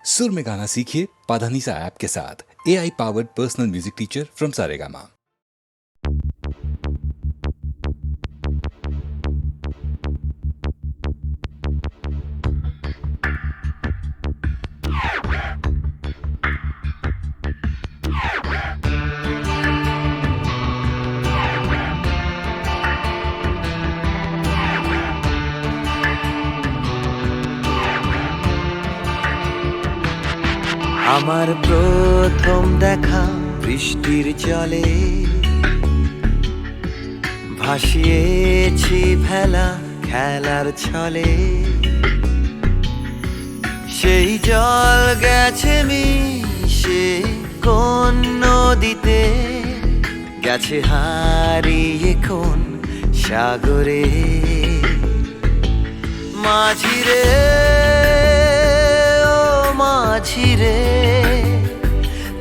सुर में गाना सीखिए पाधानीसा ऐप के साथ। AI powered personal music teacher from Saregama. আমার প্রথম দেখা বৃষ্টির জলে ভাসিয়েছি ভেলা খেলার ছলে, সেই জল গেছে মিশে কোন নদীতে, গেছে হারিয়ে কোন সাগরে। মাঝিরে ও মাঝিরে,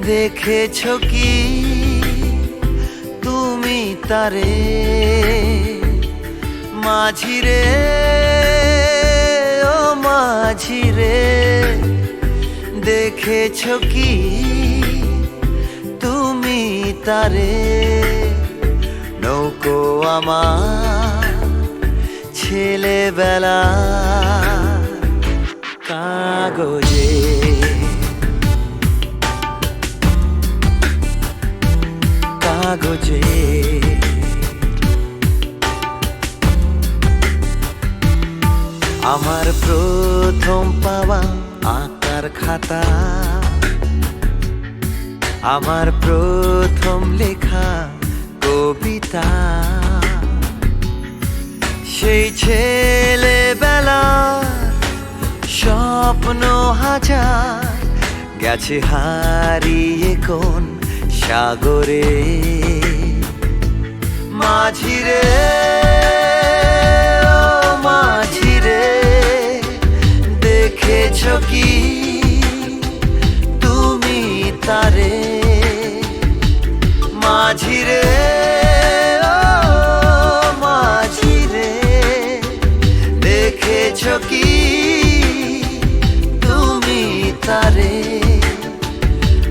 দেখেছো কি তুমি তারে? মাঝিরে ও মাঝিরে, দেখেছো কি তুমি তারে? নৌকো আমার ছেলেবেলা কাগজে, কাগজে। আমার প্রথম পাওয়া আঁকার খাতা, আমার প্রথম লেখা কবিতা, সেই ছেলেবেলা স্বপ্ন হাজার, গেছে হারিয়ে কোন সাগরে। মাঝিরে ও মাঝিরে, দেখেছো কি তুমি তারে? মাঝিরে ও মাঝিরে, দেখেছো কি তুমি তারে?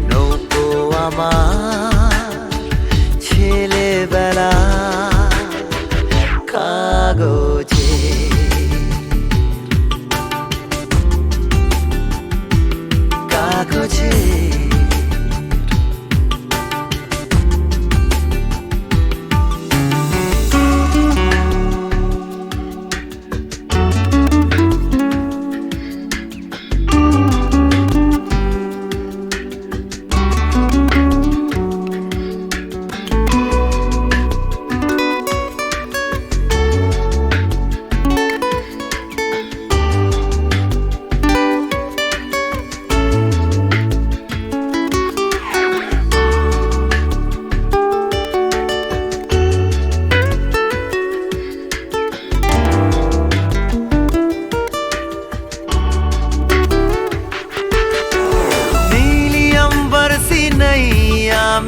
নৌকো আমার ছেলেবেলা কাগজে, কাগজে।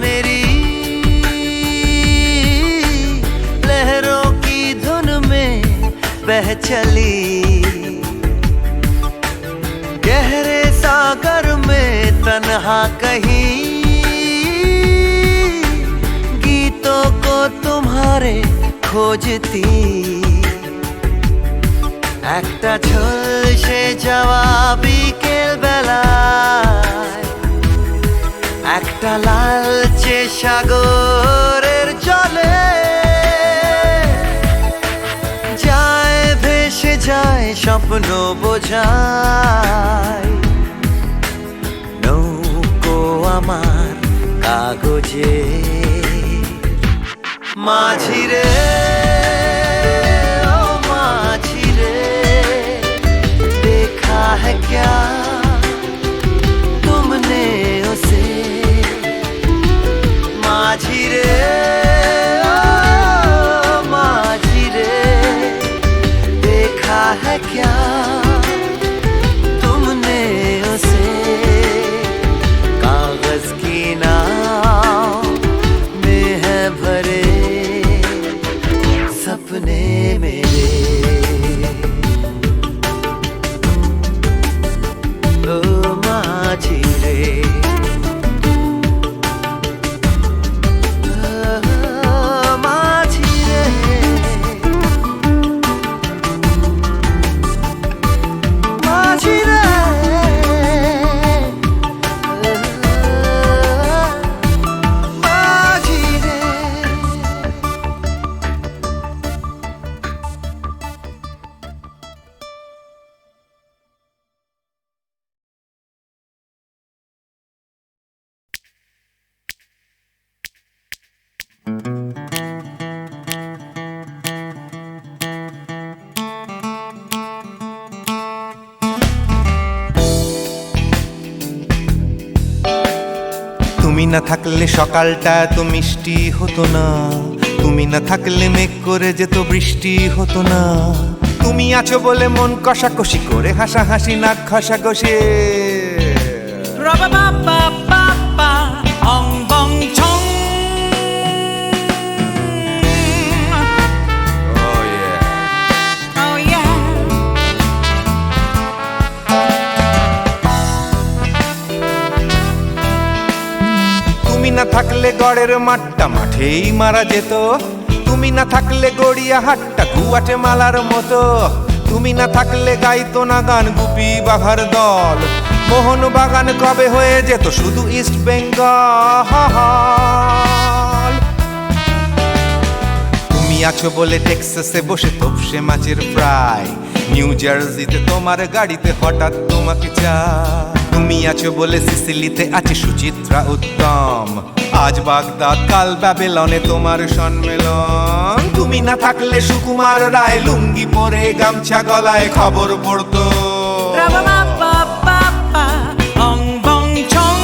मेरी लहरों की धुन में बह चली, गहरे सागर में तन्हा कहीं, गीतों को तुम्हारे खोजती। একটা ঝলসে যাওয়া বিকেল বেলায়, একটা লালচে সাগরের জলে, যায় ভেসে যায় স্বপ্ন বোঝায়। নৌকো আমার কাগজে, মাঝিরে ও মাঝিরে, देखा है क्या तुमने उसे? মাঝিরে ও মাঝিরে, देखा है क्या तुमने उसे? कागज की नाव में है भरे सपने मेरे। তুমি না থাকলে সকালটা এত মিষ্টি হতো না, তুমি না থাকলে মেঘ করে যেত বৃষ্টি হতো না। তুমি আছো বলে মন কষাকষি করে হাসাহাসি নাক ঘষাঘষি। Ra-ba-ba-ba-ba-ba, ong bong chong. Oh yeah. Oh yeah. তুমি না থাকলে গড়ের মাঠটা মাঠেই মারা যেত, তুমি না থাকলে গড়িয়া হাটটা গুয়াটে মালার মতো। তুমি না থাকলে গাইতো না গান গুপি বাঘার দল, মোহন বাগান কবে হয়ে যেত শুধু ইস্ট বেঙ্গল। তুমি আছো বলে টেক্সাসে বসে তপসে মাছের ফ্রাই, নিউ জার্সিতে তোমার গাড়িতে হঠাৎ তোমাকে চাই। তুমি আছো বলে সিসিলিতে আছে সুচিত্রা উত্তম, আজ বাগদাদ কাল ব্যাবিলনে তোমার সম্মেলন। তুমি না থাকলে সুকুমার রায় লুঙ্গি পরে গামছা গলায় খবর পড়তো। Ra-ba-ba-ba-ba-ba, ong bong chong.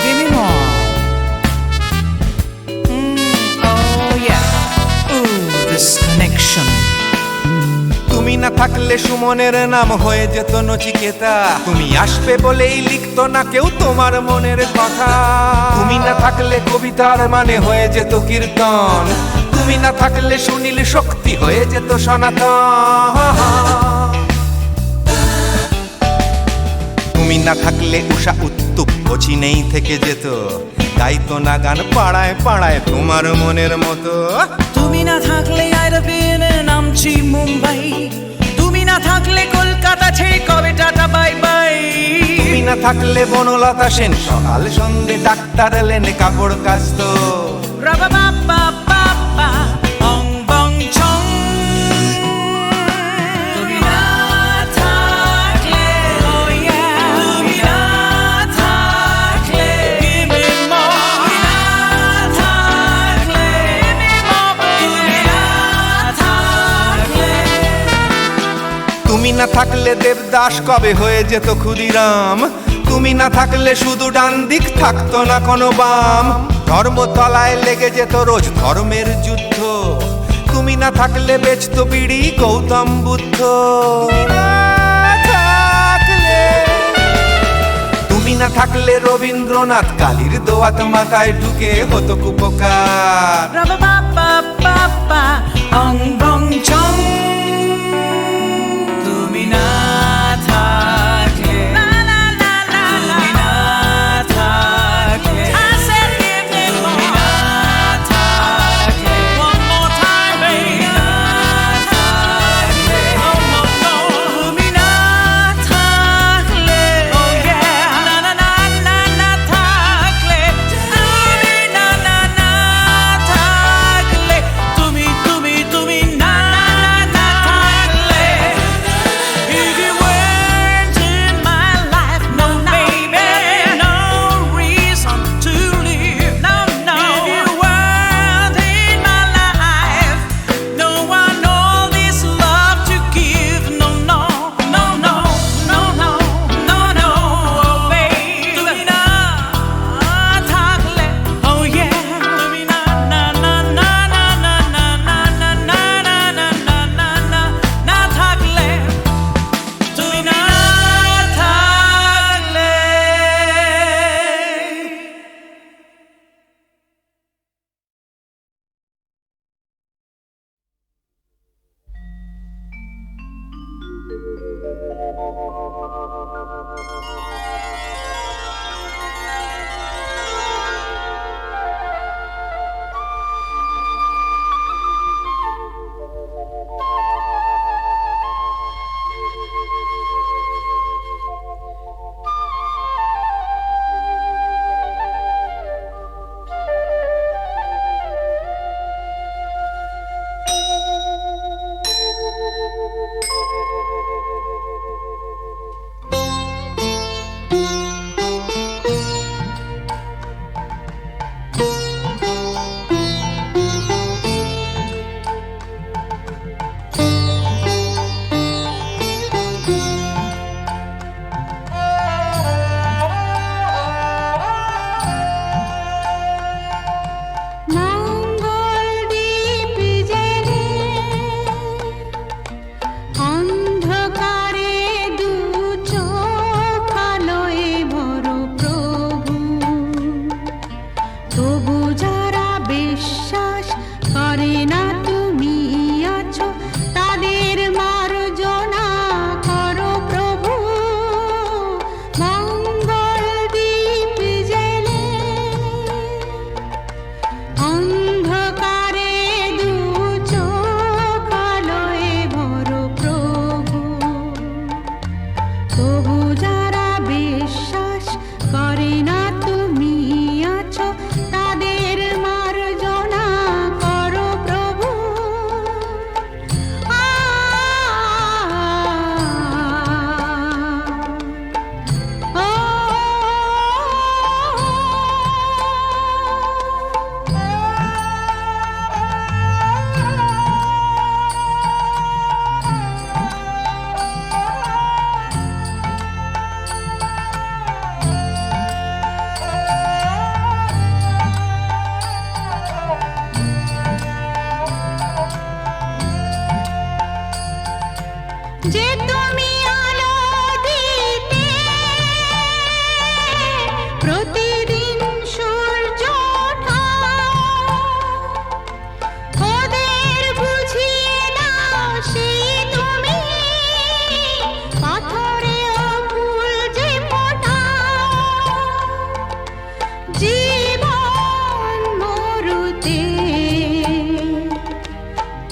Give me more. Oh yeah. Ooh, this connection. তুমি না থাকলে সুমনের নাম হয়ে যেত নচিকেতা, তুমি আসবে বলেই লিখতো না কেউ তোমার মনের কথা। তুমি না থাকলে কবিতার মানে হয়ে যেত কীর্তন, তুমি না থাকলে সুনীল শক্তি হয়ে যেত সনাতন। তুমি না থাকলে উষা উত্তুপ কোচিনেই থেকে যেত, গাইতো না গান পাড়ায় পাড়ায় তোমার মনের মতো। তুমি না থাকলে আইরবিনে নামছি মুম্বাই, তুমি না থাকলে কলকাতা ছেড়ে কবে টাটা বাই বাই। তুমি না থাকলে বনলতা সেন সকাল সন্ধে ডাক্তার লেনে কাপড় কাচতো। Ra-ba-ba-ba-ba-ba, ong bong chong. তুমি না থাকলে, oh yeah, তুমি না থাকলে, give me more. তুমি না থাকলে, give me more. তুমি না থাকলে. তুমি না থাকলে দেবদাস কবে হয়ে যেত ক্ষুদিরাম, তুমি না থাকলে শুধু ডান দিক থাকতো না কোনো বাম। ধর্মতলায় লেগে যেত রোজ ধর্মের যুদ্ধ, তুমি না থাকলে বেচতো বিড়ি গৌতম বুদ্ধ। তুমি না থাকলে রবীন্দ্রনাথ কালীর দোয়াত মাথায় ঢুকে হতো কুপকার। Ra-ba-ba-ba-ba-ba, ong bong chong. তুমি না থাকলে, না না না না, তুমি না থাকলে, I said give me more. তুমি না থাকলে, one more time baby. তুমি না থাকলে, oh no no. তুমি না থাকলে, oh yeah, না না না না না থাকলে, তুমি না না না থাকলে, তুমি না না না যে তুমি আলো দিতে প্রতিদিন সূর্য ওঠা ওদের বুঝিয়ে দাও সেই তুমি পাথরেও ফুল যে ফোটাও জীবন মরুতে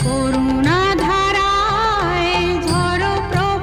করুণা ধারায় ঝড় প্রবাহ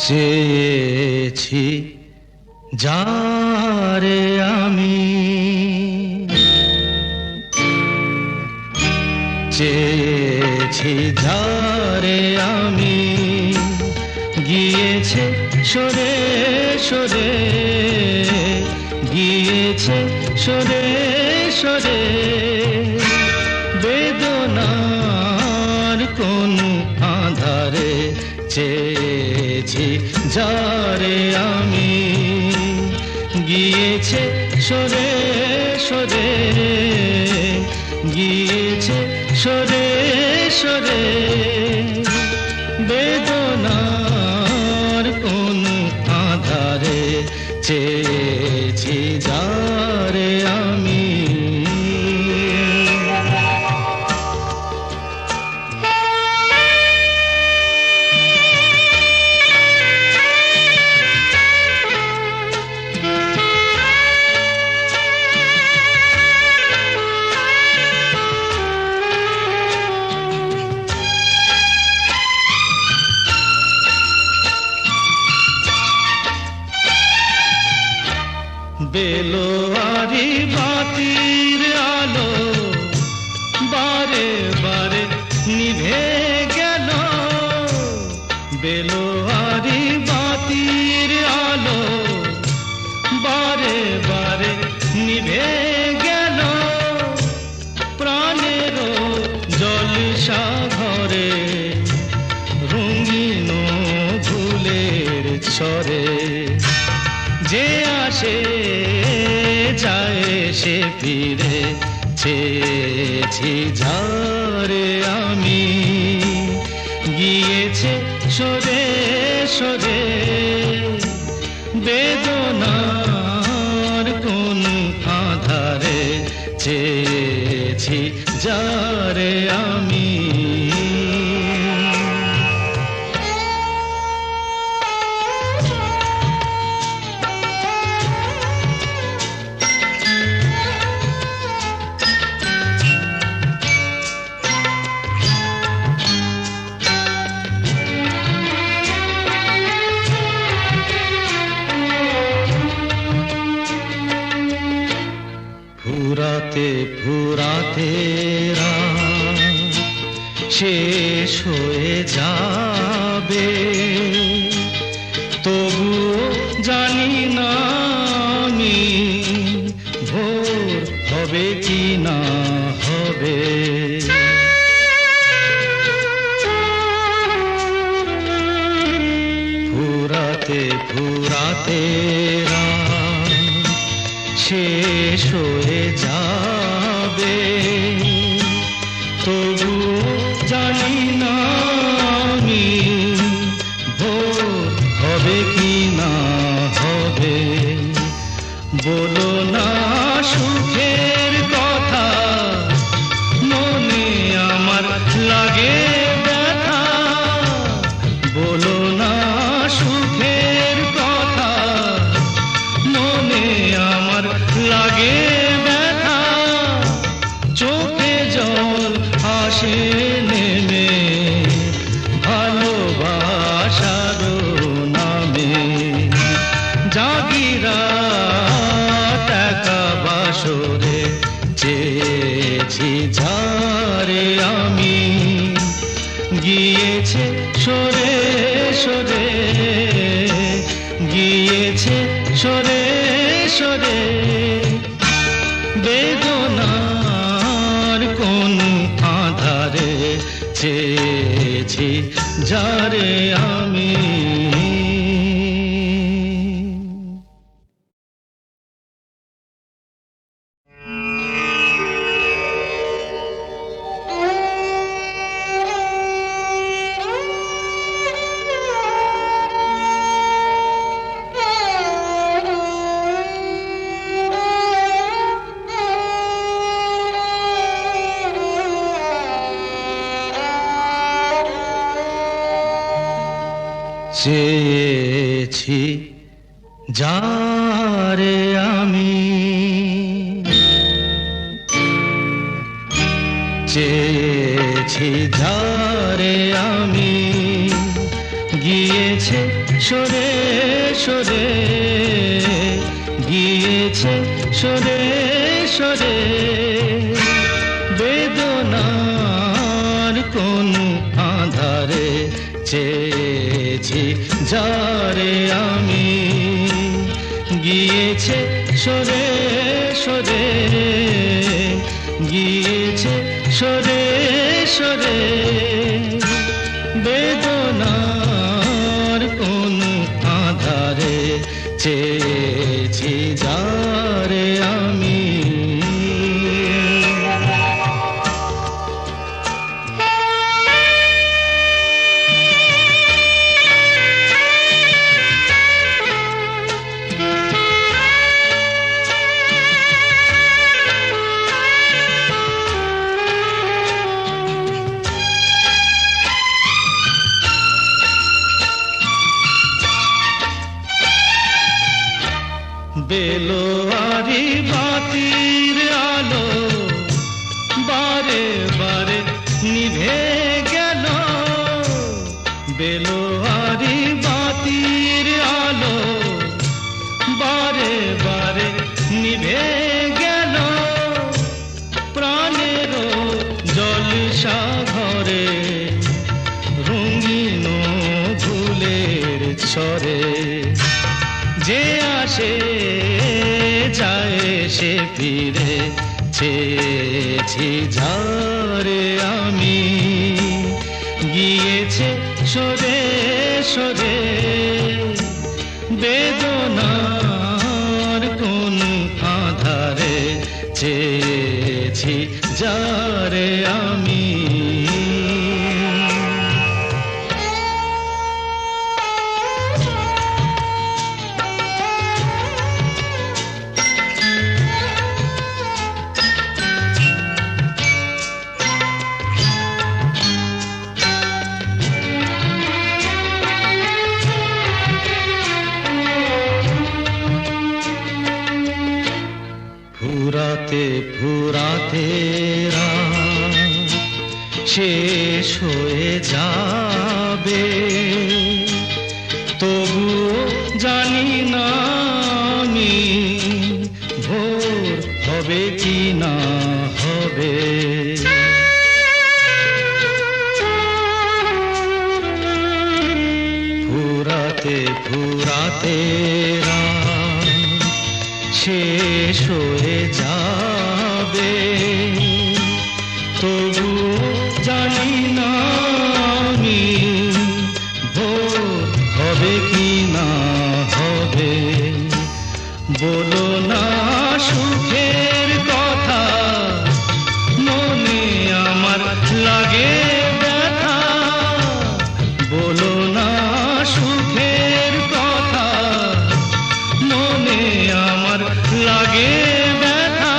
চেয়েছি যারে আমি, চেয়েছি যারে আমি, গিয়েছে সরে সরে, গিয়েছে সরে সরে, বেদনার কোন আধারে চেয়েছি যারে আমি, গিয়েছে সরে সরে, গিয়েছে সরে সরে, বেদনার কোন আধারে চেয়েছি যারে আমি। বেলোয়ারি বাতির আলো বারে বারে নিভে গেল, বেলোয়ারি বাতির আলো বারে বারে নিভে গেল, প্রাণের জলসা ঘরে রঙিন ফুলের ছড়ে, যে আসে যায় সে ফিরে, চেয়েছি যারে আমি, গিয়েছে সরে সরে, বেদনার কোন আধারে চেয়েছি যারে আমি। ফুরাতে ফুরাতে রাত শেষ হয়ে যাবে, তবুও জানি না আমি ভোর হবে কি না হবে। ফুরাতে ফুরাতে রাত শেষ হয়ে যাবে, তবু জানি না আমি ভোর হবে কি না হবে। বলো না সুখের কথা, মনে আমার লাগে ব্যথা, বলো না সুখের কথা, মনে আমার লাগে ব্যথা, চোখে জল আসে নেমে ভালোবাসার নামে, জাগিরা টাকা বাসরে চেয়েছি যারে আমি, গিয়েছে সরে সরে, গিয়েছে সরে সরে, বেদনার কোন আধারে চেয়েছি যারে আমি। চেয়েছি যারে আমি, চেয়েছি যারে আমি, গিয়েছে সরে সরে গিয়েছে সরে সরে বেদনার কোন আধারে চেয়েছি যারে আমি গিয়েছে সরে সরে গিয়েছে সরে সরে বেদনার কোন আধারে চেয়েছি যারে আমি বেলোয়ারি বাতির আলো বারে বারে নিভে গেল বেলোয়ারি বাতির আলো বারে বারে নিভে গেল প্রাণেরও জলসা ঘরে রঙিন ফুলের ছড়ে যে আসে যায় সে ফিরে চেয়েছি যারে আমি গিয়েছে সরে সরে বেদনার কোন আধারে চেয়েছি যারে আমি ফুরাতে ফুরাতে রাত শেষ হয়ে যাবে তবুও জানি না আমি ভোর হবে কি না হবে ফুরাতে ফুরাতে রাত শেষ হয়ে যাবে তবু জানি না আমি ভোর হবে কি না হবে বলো না সুখের কথা মনে আমার লাগে ব্যথা বলো না সুখের কথা মনে আমার লাগে ব্যথা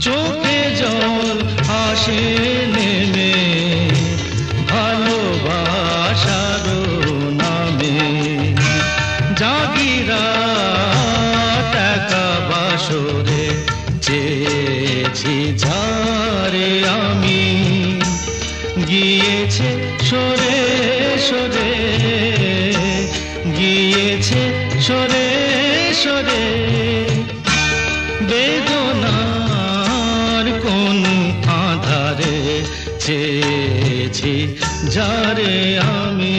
চোখে জল আসে নেমে ভালোবাসার নামে জাগিরা টাকা বাসরে চেয়েছি যারে আমি গিয়েছে সরে সরে গিয়েছে সরে সরে বেদনার কোন আধারে চেয়েছি যারে আমি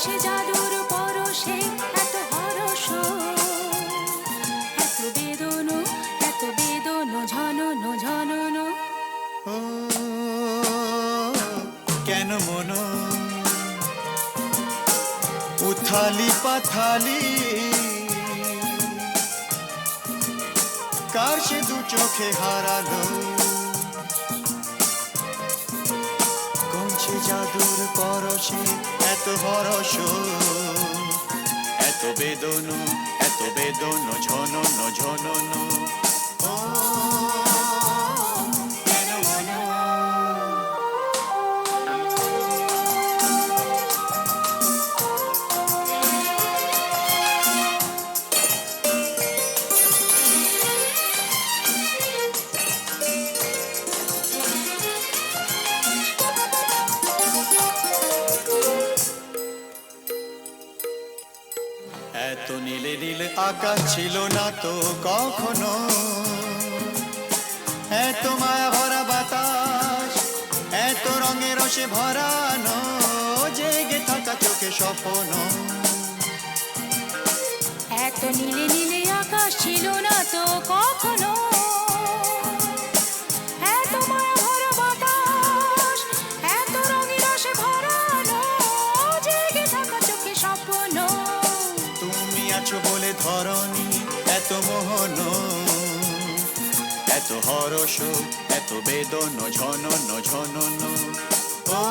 সে জাদুর পরশে এত হরস, এত বেদনো ঝননো ঝননো। ও কেন মন উথালি পাথালি, কার সে দু চোখে হারালো, কোন সে জাদুর পরশে এত হরস, এত বেদনো ঝননো ঝননো। ও কেন মন এত নীলে নীলে আকাশ ছিল না তো কখনো, এত মায়া ভরা বাতাস, এত রঙে রসে ভরানো, জেগে থাকা চোখে স্বপ্ন। এত নীলে নীলে আকাশ ছিল না তো কখনো, এত মায়া ভরা বাতাস, এত রঙে রসে ভরানো, জেগে থাকা চোখে স্বপ্ন। তুমি আছো বলে ধরণী এত মোহন, এত হরস, এত বেদনো ঝননো ঝননো। ও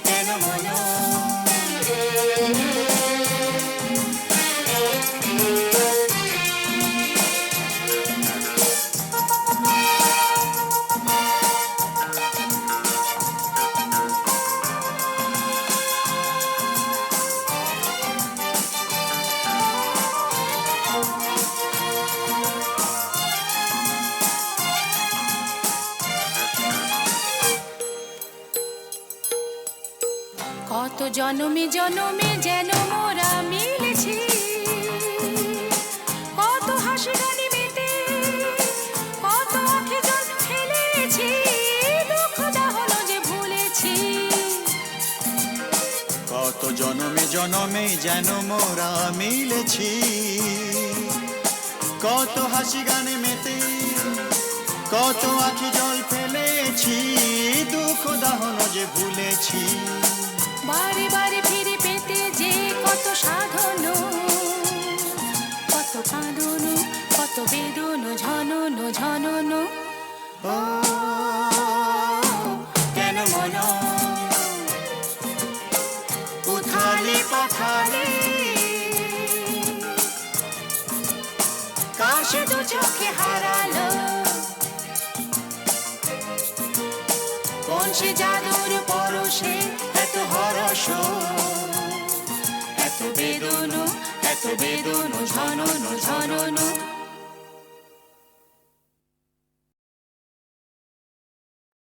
কেন মন কত জনমে জনমে যেন মোরা মিলেছি, কত হাসি গানে মেতে, কত আঁখি জল ফেলেছি, দুঃখ দাহনো যে ভুলেছি। কত জনমে জনমে যেন মোরা মিলেছি, কত হাসি গানে মেতে, কত আঁখি জল ফেলেছি, দুঃখ দাহন যে ভুলেছি। বারে বারে ফিরে পেতে যে কত সাধন, কত কাঁদন, কত বেদন ঝননো ঝননো। ও কেন মন উথালি পাথালি, কার সে দু চোখে হারালো, কোন সে জাদুর পরশে এত হরস, এত বেদনো ঝননো ঝননো।